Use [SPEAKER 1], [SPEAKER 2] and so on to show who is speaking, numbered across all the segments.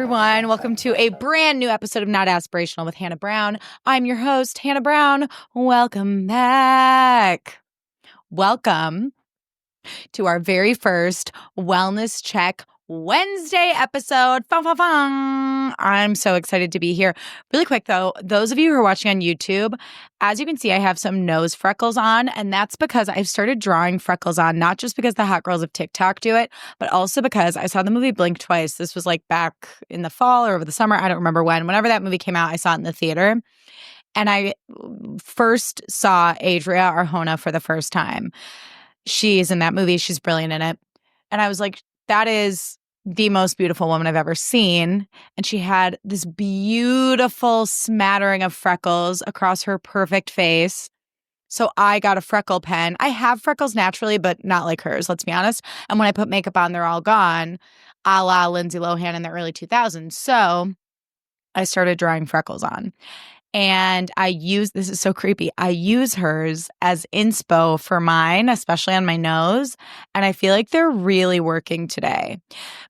[SPEAKER 1] everyone. Welcome to a brand new episode of Not Aspirational with Hannah Brown. I'm your host, Hannah Brown. Welcome back. Welcome to our very first Wellness Check Wednesday episode. Fun, fun, fun. I'm so excited to be here. Really quick though, those of you who are watching on YouTube, as you can see, I have some nose freckles on, and that's because I've started drawing freckles on, not just because the hot girls of TikTok do it, but also because I saw the movie Blink twice. This was like back in the fall or over the summer. I don't remember when. Whenever that movie came out, I saw it in the theater. And I first saw Adria Arjona for the first time. She is in that movie. She's brilliant in it. And I was like, that is the most beautiful woman I've ever seen. And she had this beautiful smattering of freckles across her perfect face. So I got a freckle pen. I have freckles naturally, but not like hers, let's be honest. And when I put makeup on, they're all gone, a la Lindsay Lohan in the early 2000s. So I started drawing freckles on. And this is so creepy, I use hers as inspo for mine, especially on my nose. And I feel like they're really working today.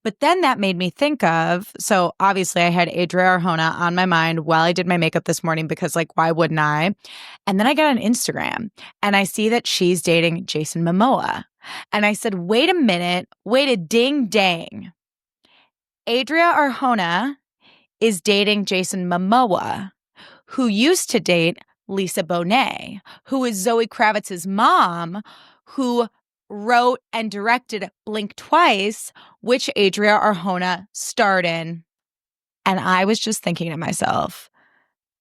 [SPEAKER 1] But then that made me think of, so obviously I had Adria Arjona on my mind while I did my makeup this morning because like, why wouldn't I? And then I got on Instagram and I see that she's dating Jason Momoa. And I said, wait a minute, wait a ding dang. Adria Arjona is dating Jason Momoa, who used to date Lisa Bonet, who is Zoe Kravitz's mom, who wrote and directed Blink Twice, which Adria Arjona starred in. And I was just thinking to myself,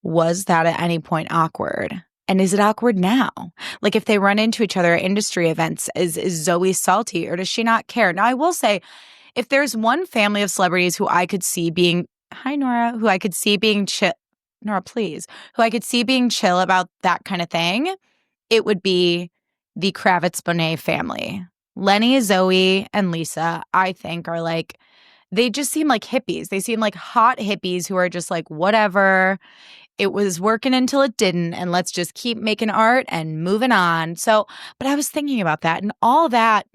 [SPEAKER 1] was that at any point awkward? And is it awkward now? Like if they run into each other at industry events, is Zoe salty or does she not care? Now, I will say, if there's one family of celebrities who I could see being, hi Nora, who I could see being chill, Nora, please, who I could see being chill about that kind of thing, it would be the Kravitz-Bonet family. Lenny, Zoe, and Lisa, I think, are like, they just seem like hippies. They seem like hot hippies who are just like, whatever, it was working until it didn't, and let's just keep making art and moving on. So, but I was thinking about that, and all that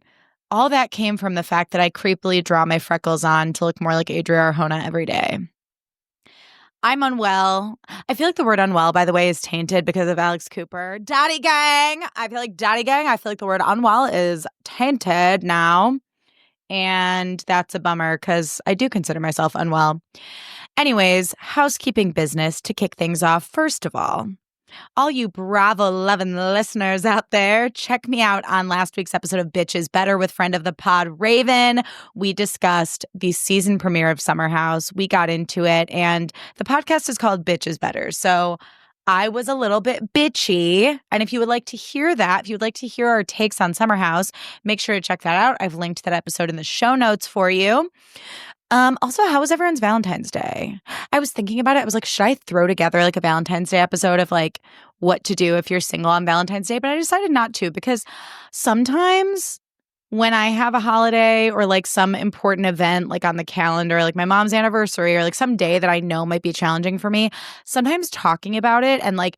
[SPEAKER 1] came from the fact that I creepily draw my freckles on to look more like Adria Arjona every day. I'm unwell. I feel like the word unwell, by the way, is tainted because of Alex Cooper. Daddy gang. I feel like the word unwell is tainted now. And that's a bummer because I do consider myself unwell. Anyways, housekeeping business to kick things off. First of all you Bravo-loving listeners out there, check me out on last week's episode of Bitch is Better with friend of the pod, Raven. We discussed the season premiere of Summer House. We got into it, and the podcast is called Bitch is Better. So I was a little bit bitchy. And if you would like to hear that, if you would like to hear our takes on Summer House, make sure to check that out. I've linked that episode in the show notes for you. Also, how was everyone's Valentine's Day? I was thinking about it. I was like, should I throw together like a Valentine's Day episode of like what to do if you're single on Valentine's Day? But I decided not to because sometimes when I have a holiday or like some important event like on the calendar, like my mom's anniversary or like some day that I know might be challenging for me, sometimes talking about it and like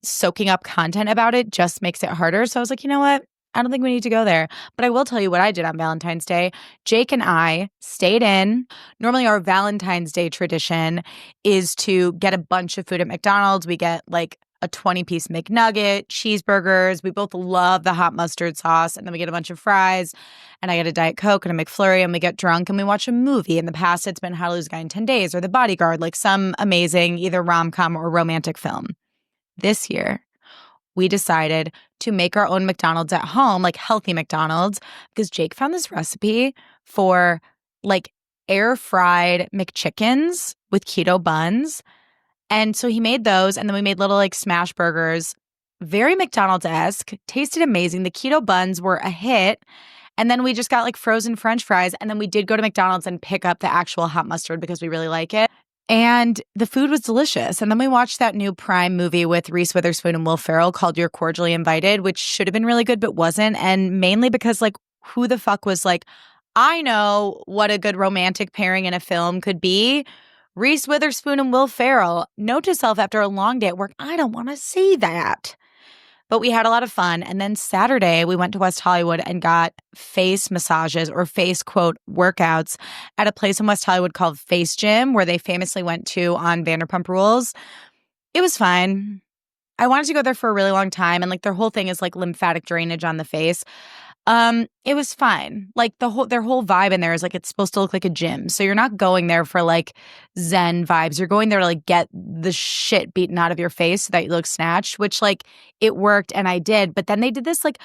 [SPEAKER 1] soaking up content about it just makes it harder. So I was like, you know what? I don't think we need to go there. But I will tell you what I did on Valentine's Day. Jake and I stayed in. Normally our Valentine's Day tradition is to get a bunch of food at McDonald's. We get like a 20-piece McNugget, cheeseburgers. We both love the hot mustard sauce. And then we get a bunch of fries. And I get a Diet Coke and a McFlurry. And we get drunk and we watch a movie. In the past, it's been How to Lose a Guy in 10 Days or The Bodyguard, like some amazing either rom-com or romantic film. This year, we decided to make our own McDonald's at home, like healthy McDonald's, because Jake found this recipe for like air-fried McChickens with keto buns. And so he made those, and then we made little like smash burgers, very McDonald's-esque, tasted amazing. The keto buns were a hit. And then we just got like frozen French fries. And then we did go to McDonald's and pick up the actual hot mustard because we really like it. And the food was delicious. And then we watched that new Prime movie with Reese Witherspoon and Will Ferrell called You're Cordially Invited, which should have been really good, but wasn't. And mainly because like, who the fuck was like, I know what a good romantic pairing in a film could be. Reese Witherspoon and Will Ferrell. Note to self after a long day at work, I don't want to see that. But we had a lot of fun. And then Saturday, we went to West Hollywood and got face massages or face, quote, workouts at a place in West Hollywood called Face Gym, where they famously went to on Vanderpump Rules. It was fine. I wanted to go there for a really long time. And like their whole thing is like lymphatic drainage on the face. It was fine. Like their whole vibe in there is like it's supposed to look like a gym. So you're not going there for like Zen vibes. You're going there to like get the shit beaten out of your face so that you look snatched, which like it worked and I did. But then they did this like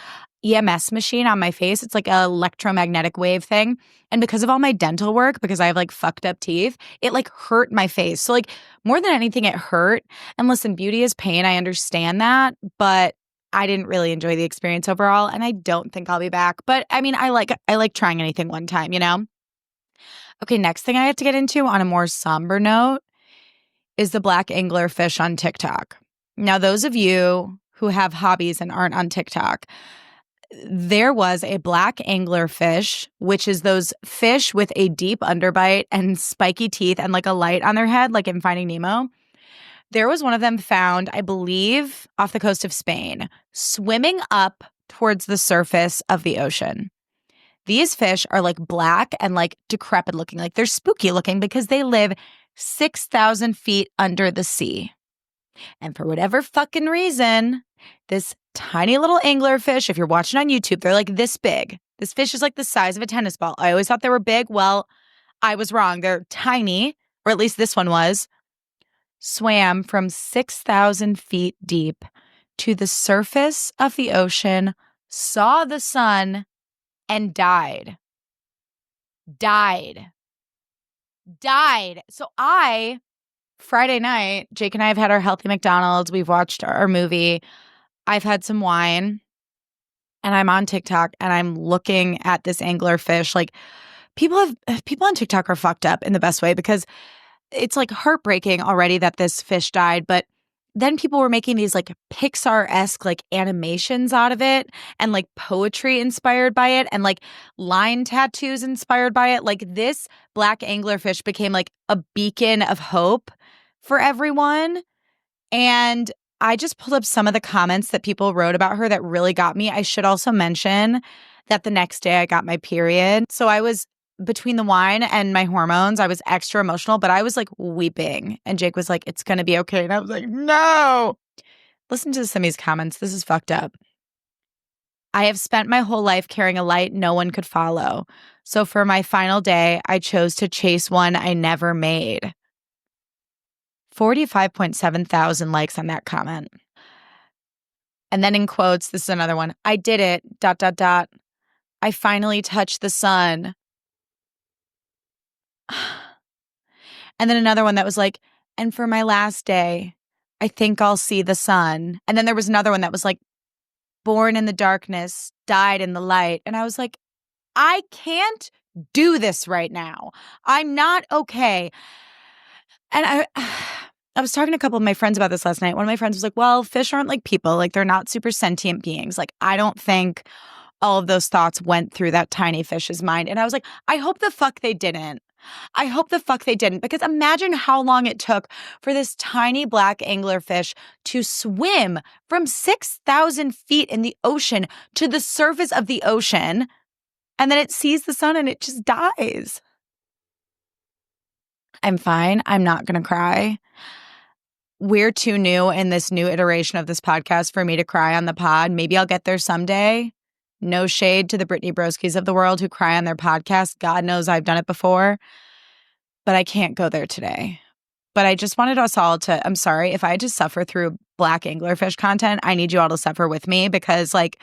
[SPEAKER 1] EMS machine on my face. It's like an electromagnetic wave thing. And because of all my dental work, because I have like fucked up teeth, it like hurt my face. So like more than anything, it hurt. And listen, beauty is pain. I understand that, but I didn't really enjoy the experience overall, and I don't think I'll be back. But I mean, I like trying anything one time, you know? Okay, next thing I have to get into on a more somber note is the black anglerfish on TikTok. Now, those of you who have hobbies and aren't on TikTok, there was a black anglerfish, which is those fish with a deep underbite and spiky teeth and like a light on their head, like in Finding Nemo. There was one of them found, I believe, off the coast of Spain, swimming up towards the surface of the ocean. These fish are like black and like decrepit looking, like they're spooky looking because they live 6,000 feet under the sea. And for whatever fucking reason, this tiny little anglerfish, if you're watching on YouTube, they're like this big. This fish is like the size of a tennis ball. I always thought they were big. Well, I was wrong. They're tiny, or at least this one was. Swam from 6,000 feet deep to the surface of the ocean, saw the sun, and died. Died. So Friday night, Jake and I have had our healthy McDonald's. We've watched our movie. I've had some wine, and I'm on TikTok, and I'm looking at this anglerfish. Like, people on TikTok are fucked up in the best way because it's like heartbreaking already that this fish died, but then people were making these like Pixar-esque like animations out of it and like poetry inspired by it and like line tattoos inspired by it. Like this black anglerfish became like a beacon of hope for everyone. And I just pulled up some of the comments that people wrote about her that really got me. I should also mention that the next day I got my period. So I was between the wine and my hormones, I was extra emotional, but I was like weeping. And Jake was like, it's going to be okay. And I was like, no. Listen to some of these comments. This is fucked up. I have spent my whole life carrying a light no one could follow. So for my final day, I chose to chase one I never made. 45.7 thousand likes on that comment. And then in quotes, this is another one. I did it, ... I finally touched the sun. And then another one that was like, and for my last day, I think I'll see the sun. And then there was another one that was like, born in the darkness, died in the light. And I was like, I can't do this right now. I'm not okay. And I was talking to a couple of my friends about this last night. One of my friends was like, well, fish aren't like people. Like they're not super sentient beings. Like I don't think all of those thoughts went through that tiny fish's mind. And I was like, I hope the fuck they didn't. I hope the fuck they didn't, because imagine how long it took for this tiny black anglerfish to swim from 6,000 feet in the ocean to the surface of the ocean, and then it sees the sun and it just dies. I'm fine. I'm not going to cry. We're too new in this new iteration of this podcast for me to cry on the pod. Maybe I'll get there someday. No shade to the Brittany Broskis of the world who cry on their podcast. God knows I've done it before, but I can't go there today. But I just wanted us all to, I'm sorry, if I had to suffer through black anglerfish content, I need you all to suffer with me because like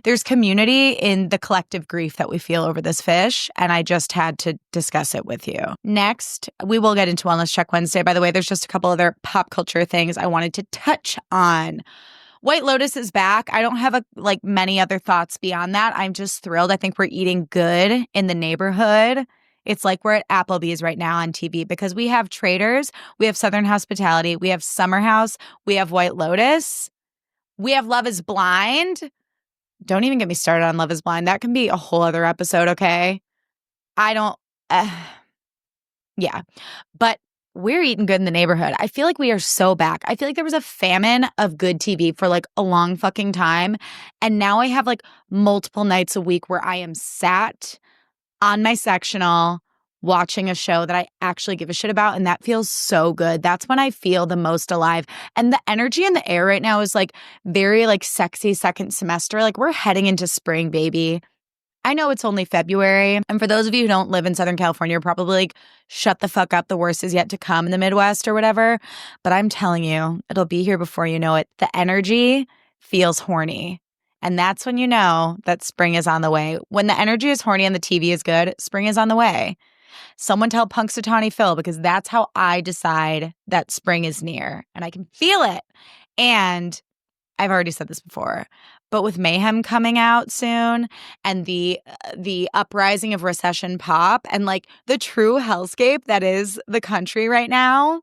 [SPEAKER 1] there's community in the collective grief that we feel over this fish, and I just had to discuss it with you. Next, we will get into Wellness Check Wednesday. By the way, there's just a couple other pop culture things I wanted to touch on. White Lotus is back. I don't have many other thoughts beyond that. I'm just thrilled. I think we're eating good in the neighborhood. It's like we're at Applebee's right now on TV because we have Traders, we have Southern Hospitality, we have Summer House, we have White Lotus, we have Love is Blind. Don't even get me started on Love is Blind. That can be a whole other episode, okay? Yeah. But we're eating good in the neighborhood. I feel like we are so back. I feel like there was a famine of good TV for like a long fucking time. And now I have like multiple nights a week where I am sat on my sectional watching a show that I actually give a shit about. And that feels so good. That's when I feel the most alive. And the energy in the air right now is like very like sexy second semester. Like we're heading into spring, baby. I know it's only February. And for those of you who don't live in Southern California, you're probably like, shut the fuck up. The worst is yet to come in the Midwest or whatever. But I'm telling you, it'll be here before you know it. The energy feels horny. And that's when you know that spring is on the way. When the energy is horny and the TV is good, spring is on the way. Someone tell Punxsutawney Phil, because that's how I decide that spring is near. And I can feel it. And I've already said this before, but with Mayhem coming out soon and the uprising of recession pop and like the true hellscape that is the country right now,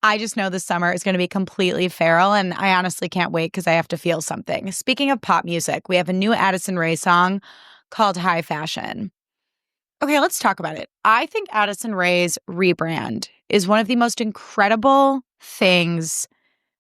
[SPEAKER 1] I just know this summer is going to be completely feral, and I honestly can't wait because I have to feel something. Speaking of pop music, we have a new Addison Rae song called High Fashion. Okay, let's talk about it. I think Addison Rae's rebrand is one of the most incredible things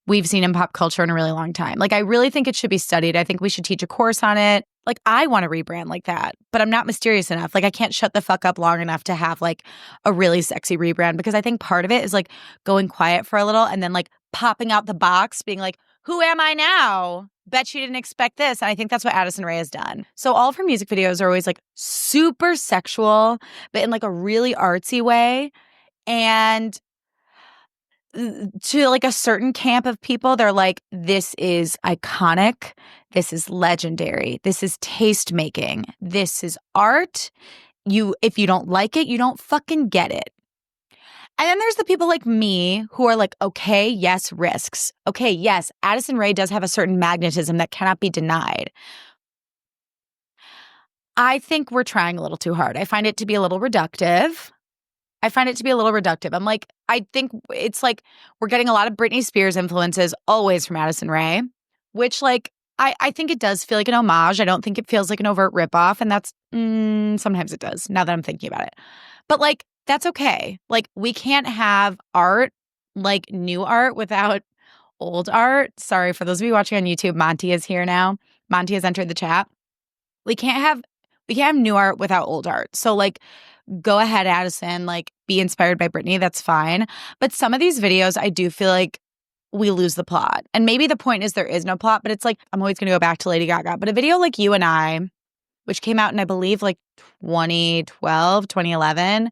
[SPEAKER 1] we've seen in pop culture in a really long time. Like, I really think it should be studied. I think we should teach a course on it. Like, I want to rebrand like that, but I'm not mysterious enough. Like, I can't shut the fuck up long enough to have like a really sexy rebrand, because I think part of it is like going quiet for a little and then like popping out the box, being like, who am I now? Bet you didn't expect this. And I think that's what Addison Rae has done. So all of her music videos are always like super sexual, but in like a really artsy way. And to like a certain camp of people, they're like, this is iconic. This is legendary. This is taste making. This is art. If you don't like it, you don't fucking get it. And then there's the people like me who are like, okay, yes, risks. Okay, yes, Addison Rae does have a certain magnetism that cannot be denied. I think we're trying a little too hard. I find it to be a little reductive. I'm like, I think it's like we're getting a lot of Britney Spears influences always from Addison Rae, which like, I think it does feel like an homage. I don't think it feels like an overt ripoff. And that's, sometimes it does, now that I'm thinking about it. But like, that's okay. Like, we can't have art, like new art, without old art. Sorry, for those of you watching on YouTube, Monty is here now. Monty has entered the chat. We can't have new art without old art. So like, go ahead, Addison, like be inspired by Britney. That's fine. But some of these videos, I do feel like we lose the plot. And maybe the point is there is no plot, but it's like, I'm always going to go back to Lady Gaga. But a video like You and I, which came out in, I believe, like 2012, 2011,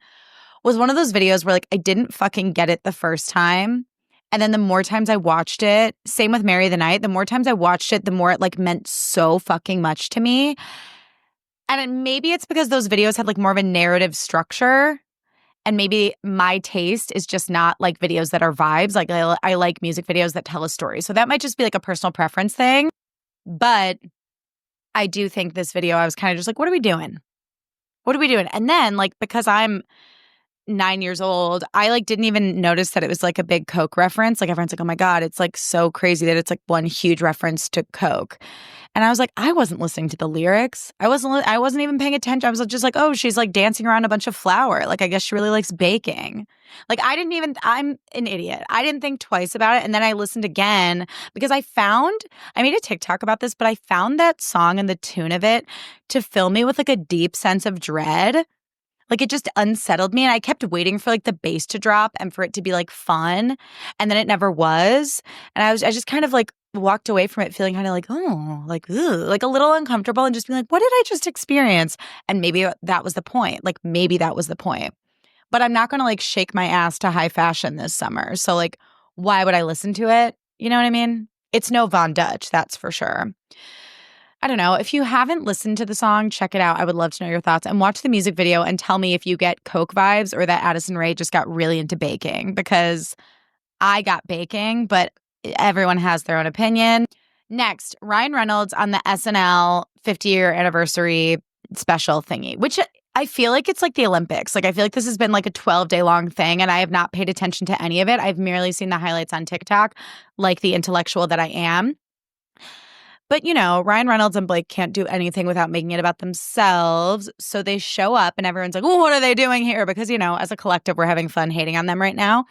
[SPEAKER 1] was one of those videos where like I didn't fucking get it the first time. And then the more times I watched it, same with Marry the Night, the more times I watched it, the more it like meant so fucking much to me. And maybe it's because those videos had like more of a narrative structure. And maybe my taste is just not like videos that are vibes. Like I like music videos that tell a story. So that might just be like a personal preference thing. But I do think this video, I was kind of just like, what are we doing? And then like, because I'm 9 years old, I like didn't even notice that it was like a big Coke reference. Like everyone's like, oh my God, it's like so crazy that it's like one huge reference to Coke. And I was like, I wasn't listening to the lyrics. I wasn't even paying attention. I was just like, oh, she's like dancing around a bunch of flour. Like, I guess she really likes baking. Like, I'm an idiot. I didn't think twice about it. And then I listened again because I made a TikTok about this, but I found that song and the tune of it to fill me with like a deep sense of dread. Like, it just unsettled me, and I kept waiting for like the bass to drop and for it to be like fun, and then it never was. And I just kind of like walked away from it feeling kind of like, oh, like, ugh, like a little uncomfortable, and just being like, what did I just experience? And maybe that was the point. But I'm not going to like shake my ass to High Fashion this summer. So like, why would I listen to it? You know what I mean? It's no Von Dutch, that's for sure. I don't know. If you haven't listened to the song, check it out. I would love to know your thoughts, and watch the music video and tell me if you get Coke vibes or that Addison Rae just got really into baking, because I got baking, but everyone has their own opinion. Next, Ryan Reynolds on the SNL 50-year anniversary special thingy, which I feel like it's like the Olympics. Like, I feel like this has been like a 12-day long thing, and I have not paid attention to any of it. I've merely seen the highlights on TikTok, like the intellectual that I am. But, Ryan Reynolds and Blake can't do anything without making it about themselves. So they show up and everyone's like, oh, what are they doing here? Because, as a collective, we're having fun hating on them right now.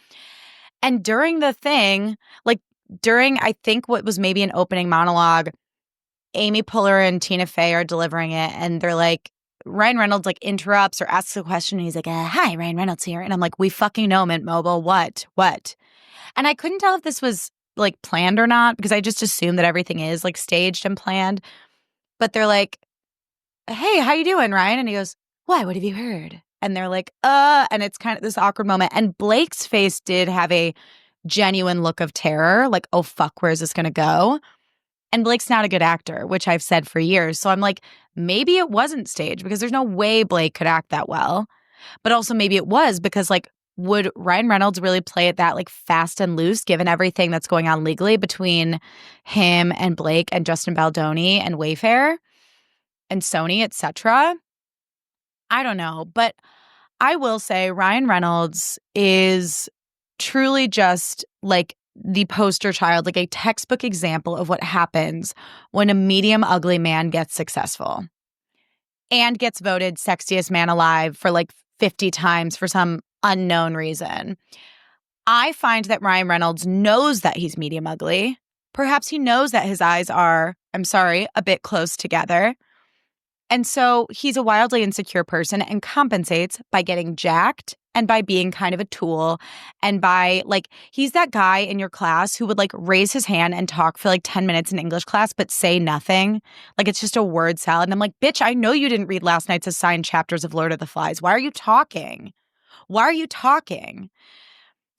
[SPEAKER 1] And during the thing, I think what was maybe an opening monologue, Amy Poehler and Tina Fey are delivering it. And they're like, Ryan Reynolds interrupts or asks a question. And he's like, hi, Ryan Reynolds here. And I'm like, we fucking know, Mint Mobile. What? And I couldn't tell if this was planned or not, because I just assumed that everything is staged and planned. But they're like, hey, how you doing, Ryan? And he goes, why? What have you heard? And they're like, and it's kind of this awkward moment. And Blake's face did have a genuine look of terror, like, oh, fuck, where is this going to go? And Blake's not a good actor, which I've said for years. So I'm like, maybe it wasn't staged, because there's no way Blake could act that well. But also maybe it was, because would Ryan Reynolds really play it that fast and loose, given everything that's going on legally between him and Blake and Justin Baldoni and Wayfair and Sony, etc.? I don't know. But I will say Ryan Reynolds is truly just the poster child, a textbook example of what happens when a medium ugly man gets successful and gets voted sexiest man alive for 50 times for some unknown reason. I find that Ryan Reynolds knows that he's medium ugly. Perhaps he knows that his eyes are, I'm sorry, a bit close together. And so he's a wildly insecure person and compensates by getting jacked and by being kind of a tool and by he's that guy in your class who would raise his hand and talk for 10 minutes in English class but say nothing. It's just a word salad. And I'm like, bitch, I know you didn't read last night's assigned chapters of Lord of the Flies. Why are you talking?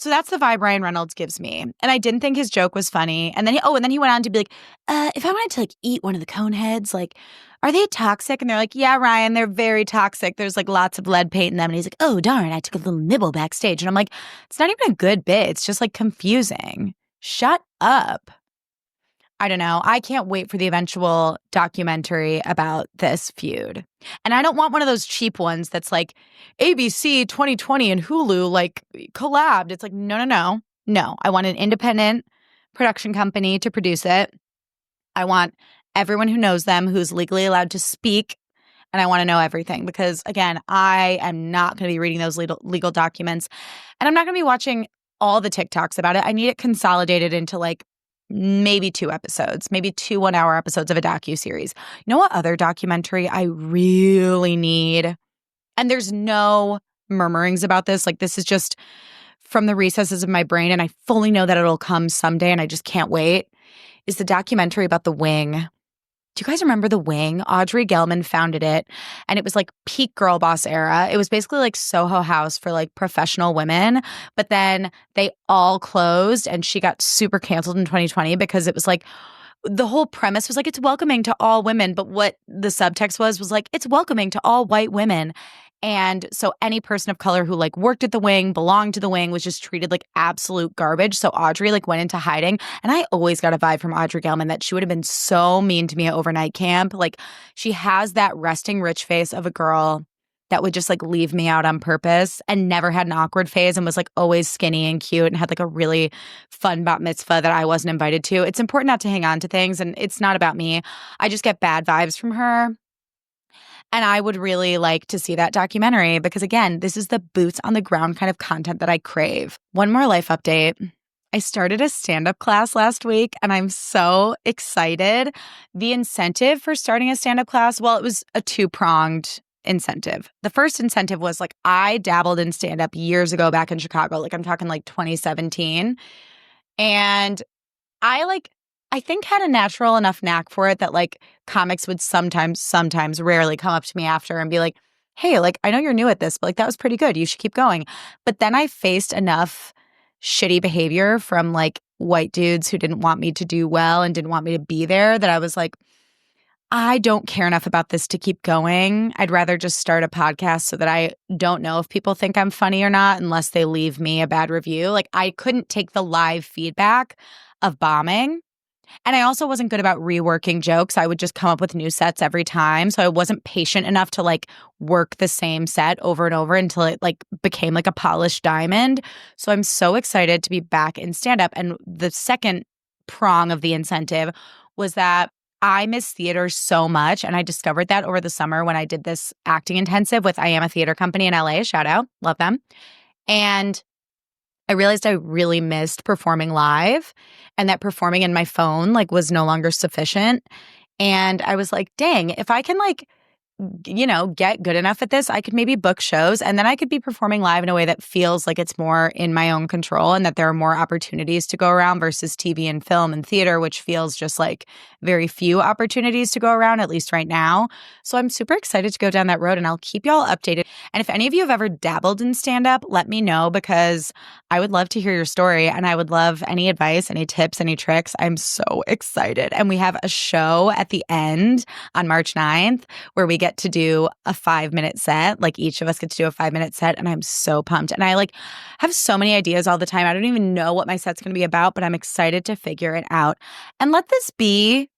[SPEAKER 1] So that's the vibe Ryan Reynolds gives me. And I didn't think his joke was funny. And then he went on to be like, if I wanted to eat one of the cone heads, are they toxic? And they're like, yeah, Ryan, they're very toxic. There's lots of lead paint in them. And he's like, oh, darn, I took a little nibble backstage. And I'm like, it's not even a good bit. It's just confusing. Shut up. I don't know. I can't wait for the eventual documentary about this feud. And I don't want one of those cheap ones that's ABC 2020 and Hulu collabed. It's no. No, I want an independent production company to produce it. I want everyone who knows them, who's legally allowed to speak, and I want to know everything because, again, I am not going to be reading those legal documents, and I'm not going to be watching all the TikToks about it. I need it consolidated into maybe 2 episodes, maybe 2 one-hour episodes of a docuseries. You know what other documentary I really need? And there's no murmurings about this. This is just from the recesses of my brain, and I fully know that it'll come someday, and I just can't wait, is the documentary about The Wing. Do you guys remember The Wing? Audrey Gelman founded it, and it was peak girl boss era. It was basically Soho House for professional women, but then they all closed, and she got super canceled in 2020 because it was the whole premise was it's welcoming to all women, but what the subtext was it's welcoming to all white women. And so any person of color who worked at The Wing, belonged to The Wing, was just treated like absolute garbage. So Audrey went into hiding. And I always got a vibe from Audrey Gelman that she would have been so mean to me at overnight camp. She has that resting rich face of a girl that would just leave me out on purpose and never had an awkward phase and was always skinny and cute and had a really fun bat mitzvah that I wasn't invited to. It's important not to hang on to things, and it's not about me. I just get bad vibes from her. And I would really like to see that documentary because, again, this is the boots on the ground kind of content that I crave. One more life update. I started a stand-up class last week, and I'm so excited. The incentive for starting a stand-up class, well, it was a 2-pronged incentive. The first incentive was I dabbled in stand-up years ago back in Chicago. I'm talking 2017. And I think had a natural enough knack for it that comics would sometimes, rarely come up to me after and be like, hey, I know you're new at this, but that was pretty good. You should keep going. But then I faced enough shitty behavior from white dudes who didn't want me to do well and didn't want me to be there that I was I don't care enough about this to keep going. I'd rather just start a podcast so that I don't know if people think I'm funny or not unless they leave me a bad review. I couldn't take the live feedback of bombing. And I also wasn't good about reworking jokes. I would just come up with new sets every time. So I wasn't patient enough to work the same set over and over until it became a polished diamond. So I'm so excited to be back in stand-up. And the second prong of the incentive was that I miss theater so much. And I discovered that over the summer when I did this acting intensive with I Am a Theater Company in LA. Shout out. Love them. And I realized I really missed performing live and that performing in my phone like was no longer sufficient. And I was like, dang, if I can like get good enough at this, I could maybe book shows and then I could be performing live in a way that feels like it's more in my own control and that there are more opportunities to go around versus TV and film and theater, which feels just like very few opportunities to go around, at least right now. So I'm super excited to go down that road and I'll keep y'all updated. And if any of you have ever dabbled in stand-up, let me know because I would love to hear your story and I would love any advice, any tips, any tricks. I'm so excited. And we have a show at the end on March 9th where we get to do a 5-minute set. Like each of us gets to do a 5-minute set and I'm so pumped. And I like have so many ideas all the time. I don't even know what my set's going to be about, but I'm excited to figure it out. And let this be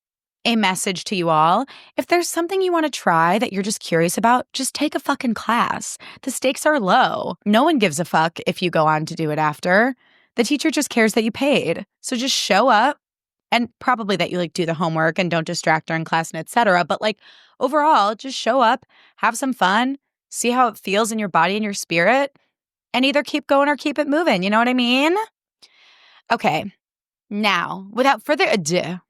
[SPEAKER 1] a message to you all. If there's something you want to try that you're just curious about, just take a fucking class. The stakes are low. No one gives a fuck if you go on to do it after. The teacher just cares that you paid. So just show up and probably that you like do the homework and don't distract during class and etc. But like overall, just show up, have some fun, see how it feels in your body and your spirit, and either keep going or keep it moving. You know what I mean? Okay, now, without further ado,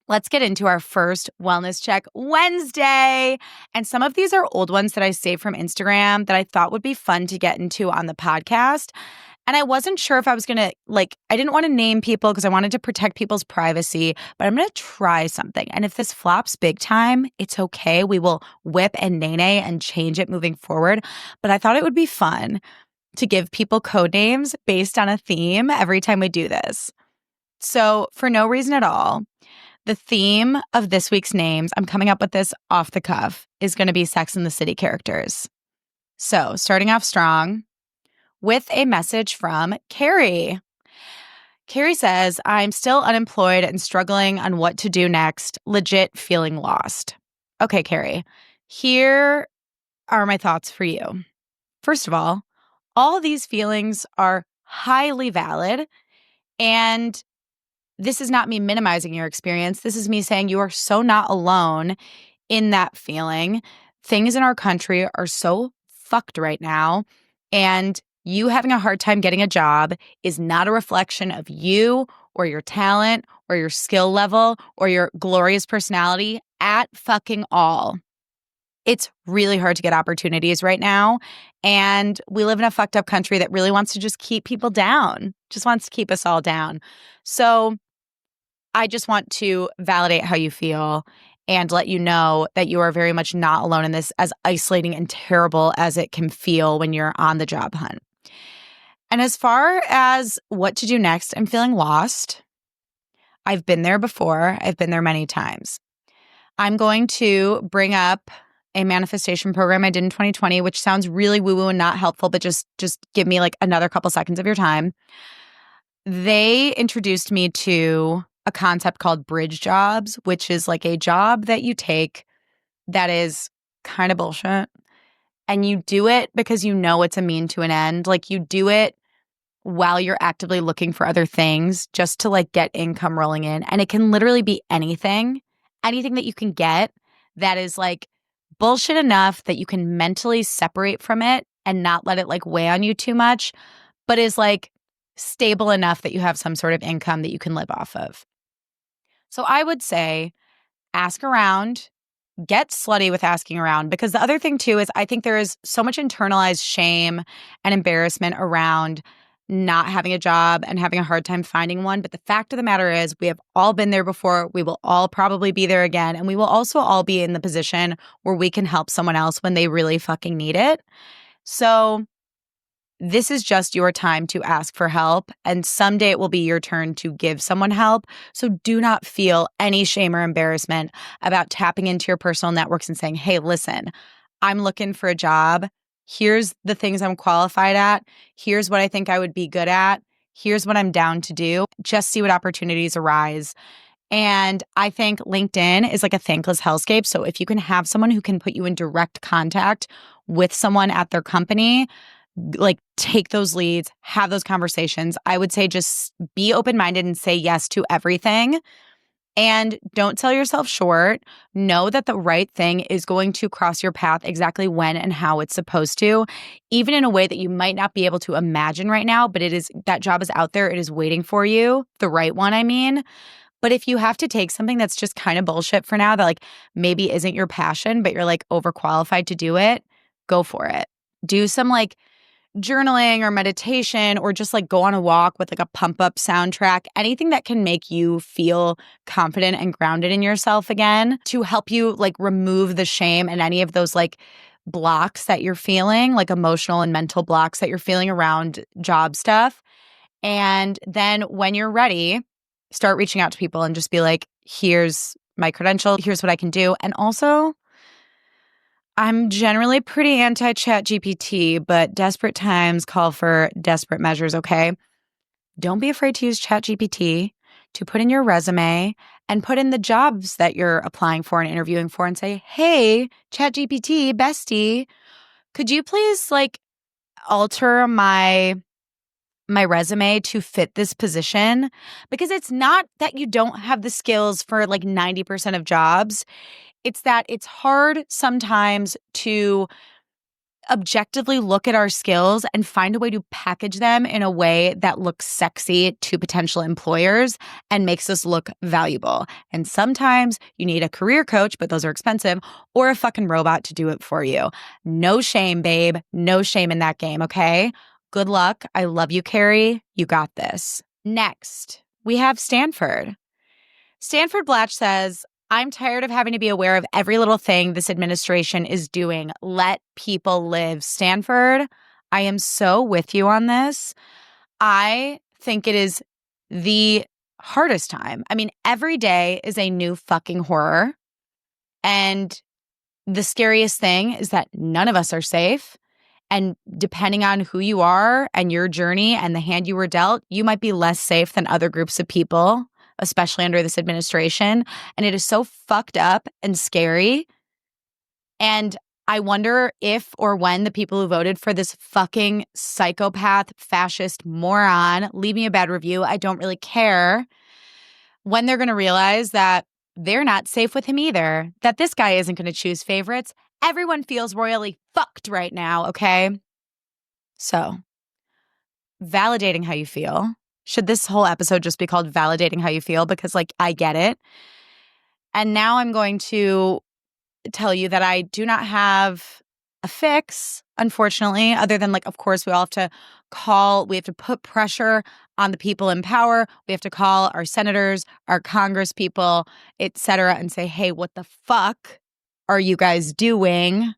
[SPEAKER 1] let's get into our first Wellness Check Wednesday. And some of these are old ones that I saved from Instagram that I thought would be fun to get into on the podcast. And I wasn't sure if I was going to, I didn't want to name people because I wanted to protect people's privacy, but I'm going to try something. And if this flops big time, it's okay. We will whip and nay and change it moving forward. But I thought it would be fun to give people code names based on a theme every time we do this. So for no reason at all, the theme of this week's names, I'm coming up with this off the cuff, is going to be Sex and the City characters. So starting off strong with a message from Carrie. Carrie says, I'm still unemployed and struggling on what to do next, legit feeling lost. Okay, Carrie, here are my thoughts for you. First of all these feelings are highly valid, and this is not me minimizing your experience. This is me saying you are so not alone in that feeling. Things in our country are so fucked right now, and you having a hard time getting a job is not a reflection of you or your talent or your skill level or your glorious personality at fucking all. It's really hard to get opportunities right now, and we live in a fucked up country that really wants to just keep people down, just wants to keep us all down. So I just want to validate how you feel and let you know that you are very much not alone in this, as isolating and terrible as it can feel when you're on the job hunt. And as far as what to do next, I'm feeling lost. I've been there before. I've been there many times. I'm going to bring up a manifestation program I did in 2020, which sounds really woo-woo and not helpful, but just give me like another couple seconds of your time. They introduced me to a concept called bridge jobs, which is like a job that you take that is kind of bullshit. And you do it because you know it's a mean to an end. Like you do it while you're actively looking for other things just to like get income rolling in. And it can literally be anything that you can get that is like bullshit enough that you can mentally separate from it and not let it like weigh on you too much, but is like stable enough that you have some sort of income that you can live off of. So I would say ask around, get slutty with asking around, because the other thing too is I think there is so much internalized shame and embarrassment around not having a job and having a hard time finding one. But the fact of the matter is we have all been there before. We will all probably be there again. And we will also all be in the position where we can help someone else when they really fucking need it. So this is just your time to ask for help, and someday it will be your turn to give someone help. So do not feel any shame or embarrassment about tapping into your personal networks and saying, hey, listen, I'm looking for a job. Here's the things I'm qualified at. Here's what I think I would be good at. Here's what I'm down to do. Just see what opportunities arise. And I think LinkedIn is like a thankless hellscape. So if you can have someone who can put you in direct contact with someone at their company, like take those leads, have those conversations. I would say just be open-minded and say yes to everything. And don't sell yourself short. Know that the right thing is going to cross your path exactly when and how it's supposed to, even in a way that you might not be able to imagine right now, but that job is out there. It is waiting for you. The right one, I mean. But if you have to take something that's just kind of bullshit for now that like maybe isn't your passion, but you're like overqualified to do it, go for it. Do some like journaling or meditation, or just like go on a walk with like a pump up soundtrack, anything that can make you feel confident and grounded in yourself again to help you like remove the shame and any of those like blocks that you're feeling, like emotional and mental blocks that you're feeling around job stuff. And then when you're ready, start reaching out to people and just be like, here's my credential, here's what I can do. And also, I'm generally pretty anti-Chat GPT, but desperate times call for desperate measures, okay? Don't be afraid to use Chat GPT to put in your resume and put in the jobs that you're applying for and interviewing for and say, hey, Chat GPT, bestie, could you please like alter my resume to fit this position? Because it's not that you don't have the skills for like 90% of jobs. It's that it's hard sometimes to objectively look at our skills and find a way to package them in a way that looks sexy to potential employers and makes us look valuable. And sometimes you need a career coach, but those are expensive, or a fucking robot to do it for you. No shame, babe. No shame in that game, okay? Good luck. I love you, Carrie. You got this. Next, we have Stanford. Stanford Blatch says, I'm tired of having to be aware of every little thing this administration is doing. Let people live. Stanford, I am so with you on this. I think it is the hardest time. I mean, every day is a new fucking horror. And the scariest thing is that none of us are safe. And depending on who you are and your journey and the hand you were dealt, you might be less safe than other groups of people, especially under this administration. And it is so fucked up and scary. And I wonder if or when the people who voted for this fucking psychopath, fascist moron, leave me a bad review, I don't really care, when they're going to realize that they're not safe with him either, that this guy isn't going to choose favorites. Everyone feels royally fucked right now, okay? So, validating how you feel. Should this whole episode just be called Validating How You Feel? Because, like, I get it. And now I'm going to tell you that I do not have a fix, unfortunately, other than, like, of course, we have to put pressure on the people in power. We have to call our senators, our Congress people, et cetera, and say, hey, what the fuck are you guys doing?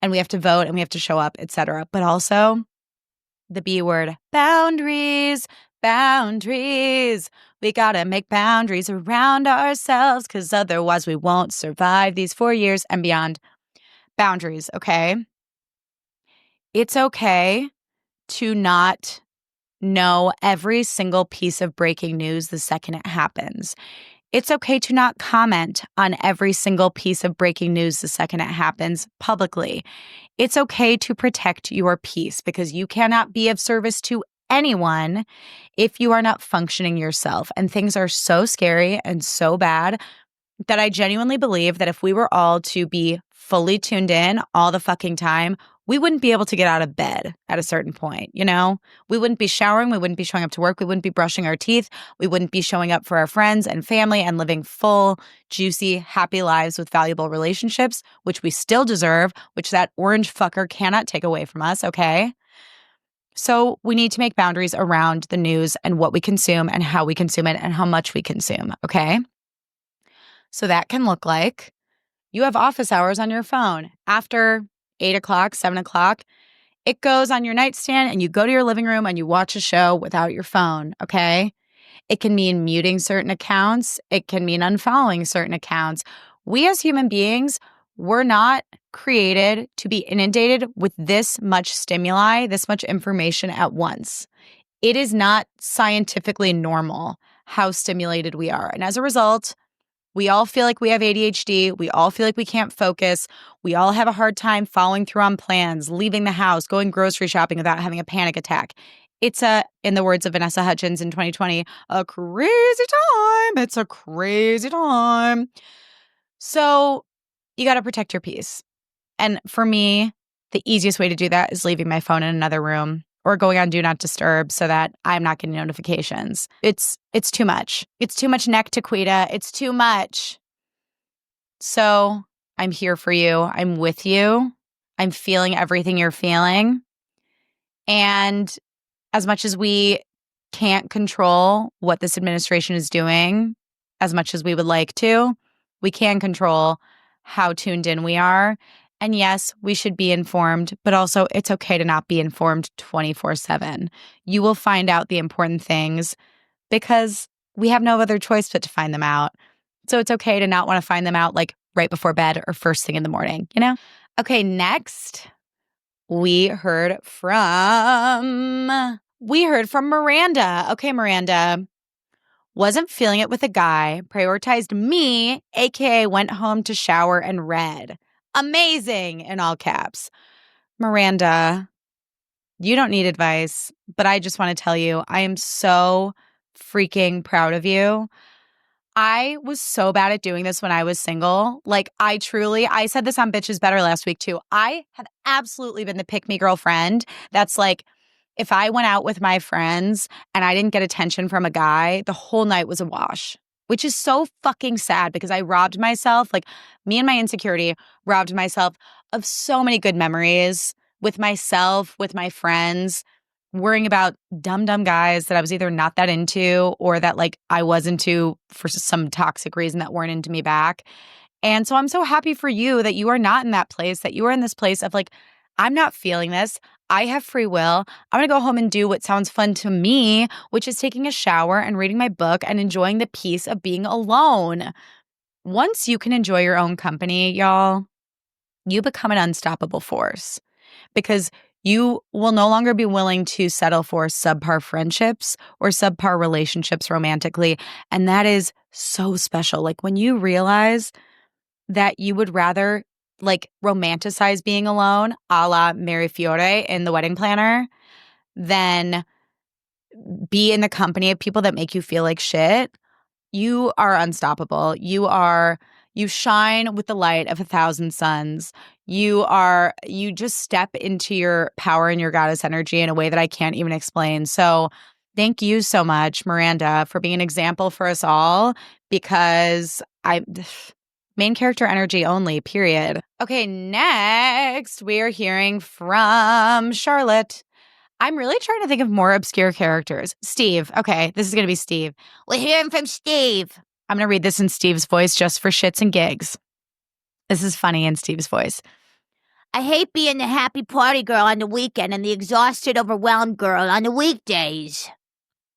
[SPEAKER 1] And we have to vote and we have to show up, et cetera. But also the B word, boundaries, boundaries. We got to make boundaries around ourselves because otherwise we won't survive these 4 years and beyond. Boundaries, okay? It's okay to not know every single piece of breaking news the second it happens. It's okay to not comment on every single piece of breaking news the second it happens publicly. It's okay to protect your peace because you cannot be of service to anyone if you are not functioning yourself. And things are so scary and so bad that I genuinely believe that if we were all to be fully tuned in all the fucking time, we wouldn't be able to get out of bed at a certain point, you know? We wouldn't be showering, we wouldn't be showing up to work, we wouldn't be brushing our teeth, we wouldn't be showing up for our friends and family and living full, juicy, happy lives with valuable relationships, which we still deserve, which that orange fucker cannot take away from us, okay? So we need to make boundaries around the news and what we consume and how we consume it and how much we consume, okay? So that can look like you have office hours on your phone after 8 o'clock, 7 o'clock, it goes on your nightstand and you go to your living room and you watch a show without your phone, okay? It can mean muting certain accounts. It can mean unfollowing certain accounts. We as human beings, we're not created to be inundated with this much stimuli, this much information at once. It is not scientifically normal how stimulated we are. And as a result, we all feel like we have ADHD. We all feel like we can't focus. We all have a hard time following through on plans, leaving the house, going grocery shopping without having a panic attack. It's in the words of Vanessa Hudgens in 2020, a crazy time. It's a crazy time. So you got to protect your peace. And for me, the easiest way to do that is leaving my phone in another room or going on Do Not Disturb so that I'm not getting notifications. It's too much. It's too much neck to Quita. It's too much. So I'm here for you. I'm with you. I'm feeling everything you're feeling. And as much as we can't control what this administration is doing, as much as we would like to, we can control how tuned in we are. And yes, we should be informed, but also it's okay to not be informed 24/7. You will find out the important things because we have no other choice but to find them out. So it's okay to not want to find them out like right before bed or first thing in the morning, you know? Okay, next, we heard from Miranda. Okay, Miranda. Wasn't feeling it with a guy, prioritized me, aka went home to shower and read. Amazing, in all caps. Miranda, you don't need advice, but I just want to tell you, I am so freaking proud of you. I was so bad at doing this when I was single. Like, I said this on Bitches Better last week too. I have absolutely been the pick-me girlfriend that's like, if I went out with my friends and I didn't get attention from a guy, the whole night was a wash, which is so fucking sad because I robbed myself, like me and my insecurity robbed myself of so many good memories with myself, with my friends, worrying about dumb guys that I was either not that into or that like I was into for some toxic reason that weren't into me back. And so I'm so happy for you that you are not in that place, that you are in this place of like, I'm not feeling this. I have free will. I'm going to go home and do what sounds fun to me, which is taking a shower and reading my book and enjoying the peace of being alone. Once you can enjoy your own company, y'all, you become an unstoppable force because you will no longer be willing to settle for subpar friendships or subpar relationships romantically. And that is so special. Like when you realize that you would rather like romanticize being alone, a la Mary Fiore in The Wedding Planner, than be in the company of people that make you feel like shit. You are unstoppable. You shine with the light of 1,000 suns. You just step into your power and your goddess energy in a way that I can't even explain. So thank you so much, Miranda, for being an example for us all because main character energy only, period. Okay, next we are hearing from Charlotte. I'm really trying to think of more obscure characters. Steve. Okay, this is going to be Steve. We're hearing from Steve. I'm going to read this in Steve's voice just for shits and gigs. This is funny in Steve's voice.
[SPEAKER 2] I hate being the happy party girl on the weekend and the exhausted, overwhelmed girl on the weekdays.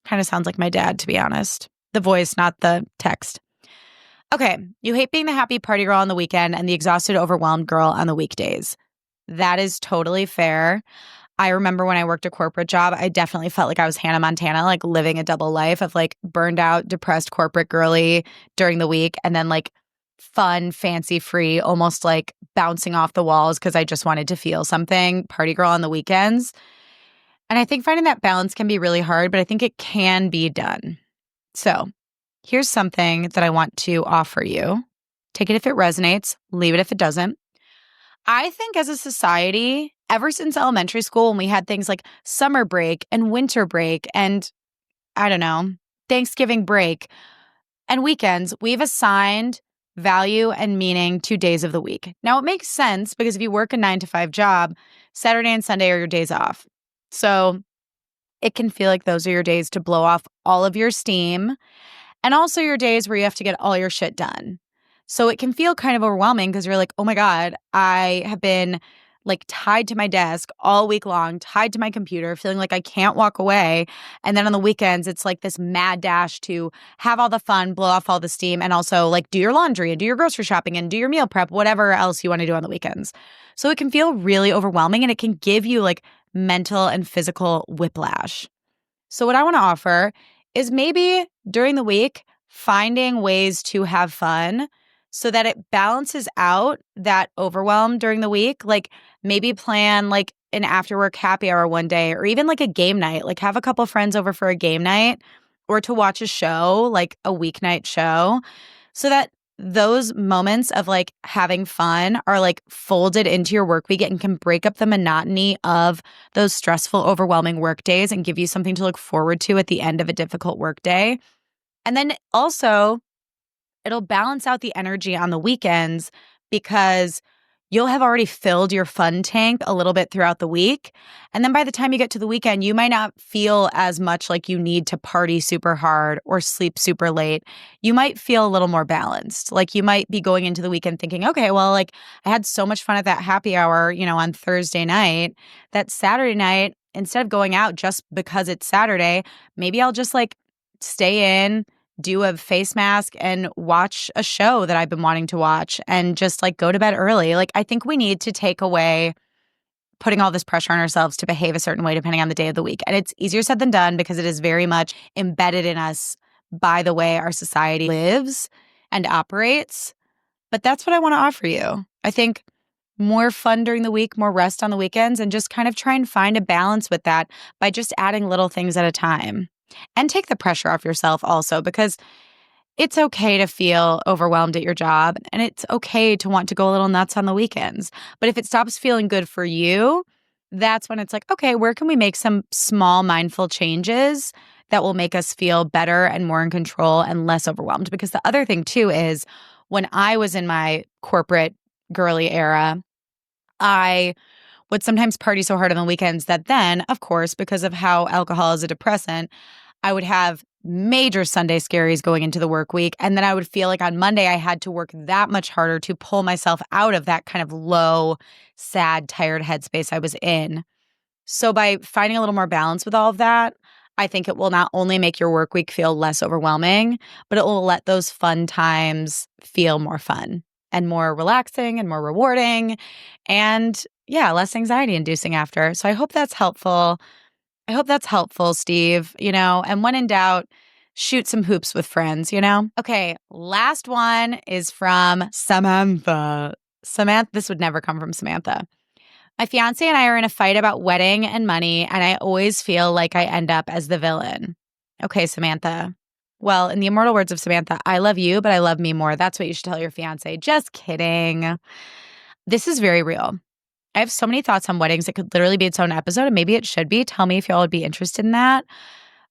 [SPEAKER 1] Kind of sounds like my dad, to be honest. The voice, not the text. Okay, you hate being the happy party girl on the weekend and the exhausted, overwhelmed girl on the weekdays. That is totally fair. I remember when I worked a corporate job, I definitely felt like I was Hannah Montana, like living a double life of like burned out, depressed corporate girly during the week and then like fun, fancy free, almost like bouncing off the walls because I just wanted to feel something, party girl on the weekends. And I think finding that balance can be really hard, but I think it can be done. So here's something that I want to offer you. Take it if it resonates, leave it if it doesn't. I think as a society, ever since elementary school, when we had things like summer break and winter break and, I don't know, Thanksgiving break and weekends, we've assigned value and meaning to days of the week. Now, it makes sense because if you work a 9-to-5 job, Saturday and Sunday are your days off. So it can feel like those are your days to blow off all of your steam and also your days where you have to get all your shit done. So it can feel kind of overwhelming because you're like, oh my God, I have been like tied to my desk all week long, tied to my computer, feeling like I can't walk away. And then on the weekends, it's like this mad dash to have all the fun, blow off all the steam, and also like do your laundry and do your grocery shopping and do your meal prep, whatever else you want to do on the weekends. So it can feel really overwhelming and it can give you like mental and physical whiplash. So what I want to offer is maybe during the week, finding ways to have fun so that it balances out that overwhelm during the week. Like maybe plan like an after work happy hour one day, or even like a game night, like have a couple friends over for a game night or to watch a show, like a weeknight show, so that those moments of like having fun are like folded into your work week and can break up the monotony of those stressful, overwhelming work days and give you something to look forward to at the end of a difficult work day. And then also, it'll balance out the energy on the weekends because you'll have already filled your fun tank a little bit throughout the week. And then by the time you get to the weekend, you might not feel as much like you need to party super hard or sleep super late. You might feel a little more balanced. Like you might be going into the weekend thinking, okay, well, like I had so much fun at that happy hour, on Thursday night, that Saturday night, instead of going out just because it's Saturday, maybe I'll just like stay in, do a face mask and watch a show that I've been wanting to watch and just like go to bed early. Like I think we need to take away putting all this pressure on ourselves to behave a certain way depending on the day of the week. And it's easier said than done because it is very much embedded in us by the way our society lives and operates. But that's what I want to offer you. I think more fun during the week, more rest on the weekends, and just kind of try and find a balance with that by just adding little things at a time. And take the pressure off yourself also, because it's okay to feel overwhelmed at your job and it's okay to want to go a little nuts on the weekends. But if it stops feeling good for you, that's when it's like, okay, where can we make some small mindful changes that will make us feel better and more in control and less overwhelmed? Because the other thing too is when I was in my corporate girly era, I would sometimes party so hard on the weekends that then, of course, because of how alcohol is a depressant, I would have major Sunday scaries going into the work week. And then I would feel like on Monday, I had to work that much harder to pull myself out of that kind of low, sad, tired headspace I was in. So by finding a little more balance with all of that, I think it will not only make your work week feel less overwhelming, but it will let those fun times feel more fun and more relaxing and more rewarding and less anxiety inducing after. So I hope that's helpful. Steve, and when in doubt, shoot some hoops with friends. Okay, last one is from Samantha. This would never come from Samantha. My fiance and I are in a fight about wedding and money, and I always feel like I end up as the villain. Okay, Samantha. Well, in the immortal words of Samantha, I love you, but I love me more. That's what you should tell your fiance. Just kidding. This is very real. I have so many thoughts on weddings. It could literally be its own episode, and maybe it should be. Tell me if y'all would be interested in that.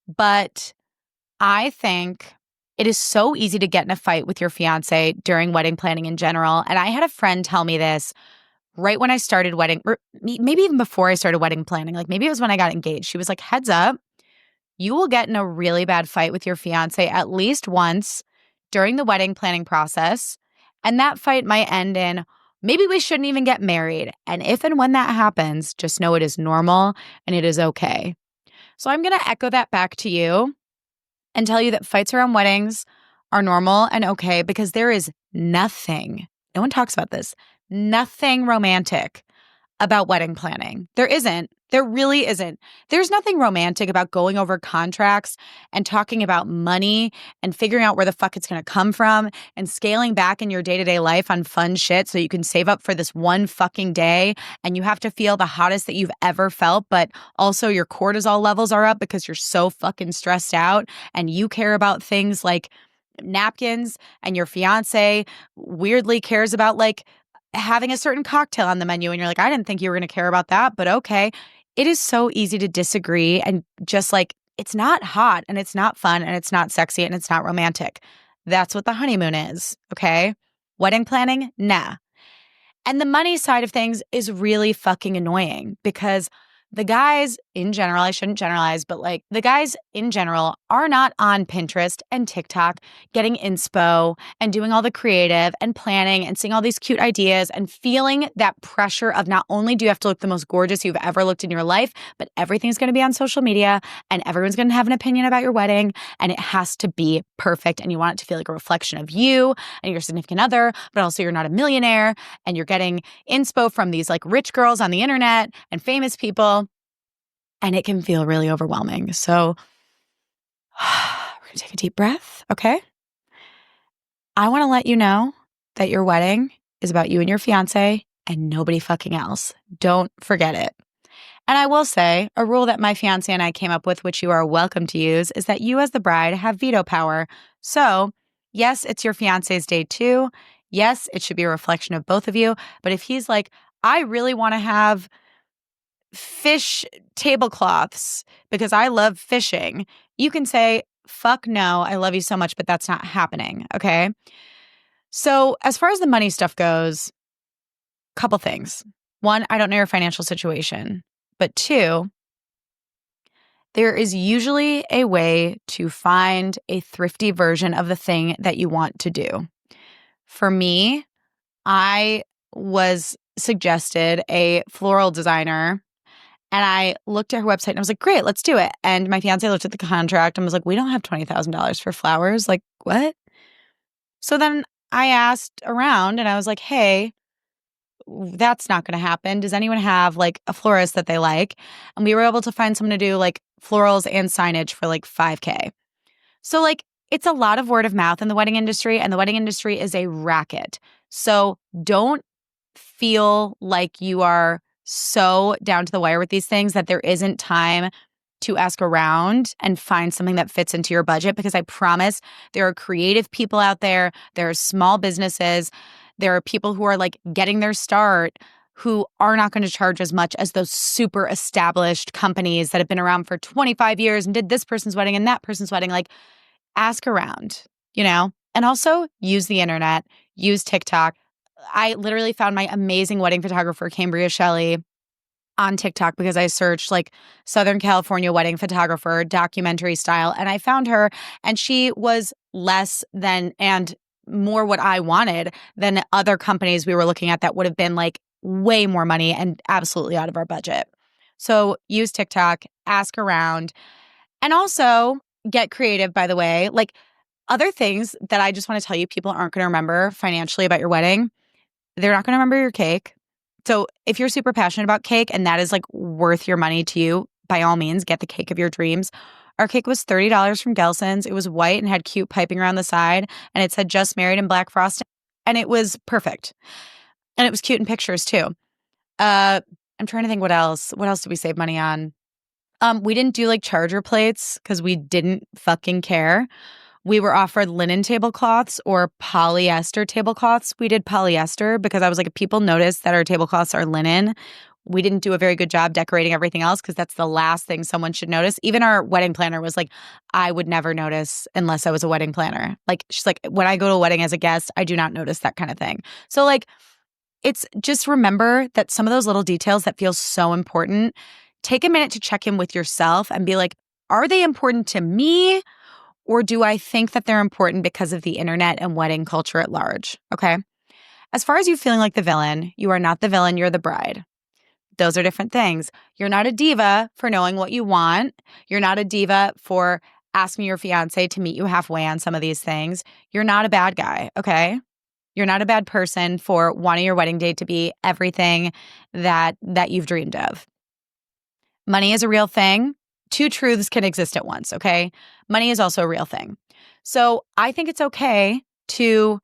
[SPEAKER 1] But I think it is so easy to get in a fight with your fiance during wedding planning in general. And I had a friend tell me this right when I started wedding, or maybe even before I started wedding planning. Like maybe it was when I got engaged. She was like, heads up, you will get in a really bad fight with your fiance at least once during the wedding planning process. And that fight might end in, maybe we shouldn't even get married. And if and when that happens, just know it is normal and it is okay. So I'm going to echo that back to you and tell you that fights around weddings are normal and okay because there is nothing, no one talks about this, nothing romantic about wedding planning. There isn't. There really isn't. There's nothing romantic about going over contracts and talking about money and figuring out where the fuck it's going to come from and scaling back in your day-to-day life on fun shit so you can save up for this one fucking day and you have to feel the hottest that you've ever felt, but also your cortisol levels are up because you're so fucking stressed out and you care about things like napkins and your fiance weirdly cares about like having a certain cocktail on the menu and you're like, I didn't think you were going to care about that, but okay. It is so easy to disagree and just like, it's not hot and it's not fun and it's not sexy and it's not romantic. That's what the honeymoon is, okay? Wedding planning? Nah. And the money side of things is really fucking annoying because the guys in general, I shouldn't generalize, but like the guys in general are not on Pinterest and TikTok getting inspo and doing all the creative and planning and seeing all these cute ideas and feeling that pressure of not only do you have to look the most gorgeous you've ever looked in your life, but everything's going to be on social media and everyone's going to have an opinion about your wedding and it has to be perfect and you want it to feel like a reflection of you and your significant other, but also you're not a millionaire and you're getting inspo from these like rich girls on the internet and famous people. And it can feel really overwhelming. So we're going to take a deep breath, okay? I want to let you know that your wedding is about you and your fiance and nobody fucking else. Don't forget it. And I will say, a rule that my fiance and I came up with, which you are welcome to use, is that you as the bride have veto power. So, yes, it's your fiance's day too. Yes, it should be a reflection of both of you. But if he's like, I really want to have fish tablecloths because I love fishing, you can say, fuck no, I love you so much, but that's not happening. Okay. So, as far as the money stuff goes, couple things. One, I don't know your financial situation. But two, there is usually a way to find a thrifty version of the thing that you want to do. For me, I was suggested a floral designer and I looked at her website and I was like, great, let's do it. And my fiance looked at the contract and was like, we don't have $20,000 for flowers. Like, what? So then I asked around and I was like, hey, that's not going to happen. Does anyone have like a florist that they like? And we were able to find someone to do like florals and signage for like $5,000. So like it's a lot of word of mouth in the wedding industry, and the wedding industry is a racket. So don't feel like you are so down to the wire with these things that there isn't time to ask around and find something that fits into your budget, because I promise there are creative people out there. There are small businesses. There are people who are like getting their start who are not going to charge as much as those super established companies that have been around for 25 years and did this person's wedding and that person's wedding. Like, ask around, and also use the internet, use TikTok. I literally found my amazing wedding photographer, Cambria Shelley, on TikTok because I searched like Southern California wedding photographer, documentary style, and I found her, and she was less than and more what I wanted than other companies we were looking at that would have been like way more money and absolutely out of our budget. So use TikTok, ask around, and also get creative, by the way. Like, other things that I just want to tell you people aren't going to remember financially about your wedding. They're not going to remember your cake. So if you're super passionate about cake and that is like worth your money to you, by all means, get the cake of your dreams. Our cake was $30 from Gelson's. It was white and had cute piping around the side, and it said just married in black frosting, and it was perfect. And it was cute in pictures too. I'm trying to think what else. What else did we save money on? We didn't do like charger plates because we didn't fucking care. We were offered linen tablecloths or polyester tablecloths. We did polyester because I was like, if people notice that our tablecloths are linen, we didn't do a very good job decorating everything else because that's the last thing someone should notice. Even our wedding planner was like, I would never notice unless I was a wedding planner. Like, she's like, when I go to a wedding as a guest, I do not notice that kind of thing. So like, it's just remember that some of those little details that feel so important, take a minute to check in with yourself and be like, are they important to me? Or do I think that they're important because of the internet and wedding culture at large? Okay. As far as you feeling like the villain, you are not the villain, you're the bride. Those are different things. You're not a diva for knowing what you want. You're not a diva for asking your fiance to meet you halfway on some of these things. You're not a bad guy, okay? You're not a bad person for wanting your wedding day to be everything that you've dreamed of. Money is a real thing. Two truths can exist at once, okay? Money is also a real thing. So I think it's okay to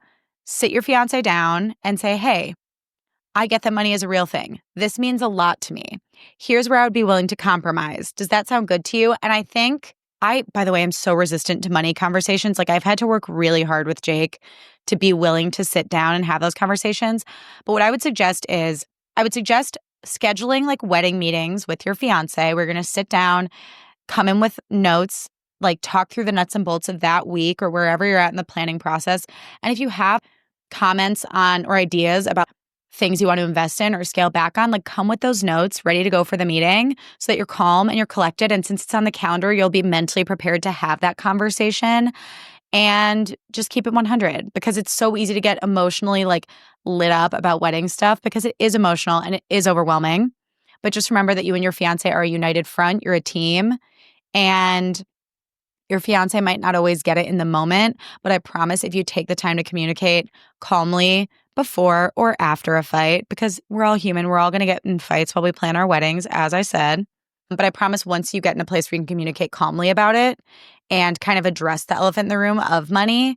[SPEAKER 1] sit your fiance down and say, hey, I get that money is a real thing. This means a lot to me. Here's where I would be willing to compromise. Does that sound good to you? And I think by the way, I'm so resistant to money conversations. Like, I've had to work really hard with Jake to be willing to sit down and have those conversations. But what I would suggest is, scheduling like wedding meetings with your fiance. We're going to sit down, come in with notes, like talk through the nuts and bolts of that week or wherever you're at in the planning process. And if you have comments on or ideas about things you want to invest in or scale back on, like come with those notes ready to go for the meeting so that you're calm and you're collected. And since it's on the calendar, you'll be mentally prepared to have that conversation. And just keep it 100, because it's so easy to get emotionally like lit up about wedding stuff because it is emotional and it is overwhelming. But just remember that you and your fiance are a united front. You're a team, and your fiance might not always get it in the moment. But I promise, if you take the time to communicate calmly before or after a fight, because we're all human, we're all going to get in fights while we plan our weddings, as I said. But I promise once you get in a place where you can communicate calmly about it and kind of address the elephant in the room of money,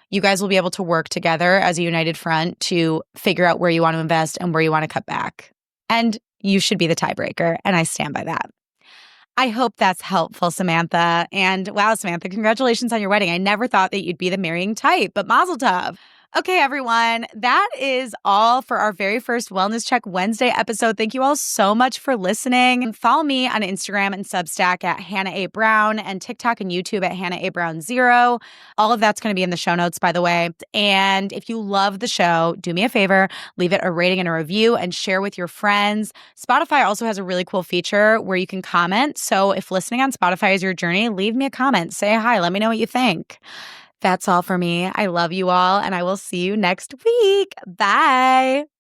[SPEAKER 1] you guys will be able to work together as a united front to figure out where you want to invest and where you want to cut back. And you should be the tiebreaker, and I stand by that. I hope that's helpful, Samantha. And wow, Samantha, congratulations on your wedding. I never thought that you'd be the marrying type, but mazel tov. Okay, everyone, that is all for our very first Wellness Check Wednesday episode. Thank you all so much for listening. Follow me on Instagram and Substack at Hannah A. Brown and TikTok and YouTube at Hannah A. Brown 0. All of that's going to be in the show notes, by the way. And if you love the show, do me a favor, leave it a rating and a review and share with your friends. Spotify also has a really cool feature where you can comment. So if listening on Spotify is your journey, leave me a comment. Say hi. Let me know what you think. That's all for me. I love you all, and I will see you next week. Bye.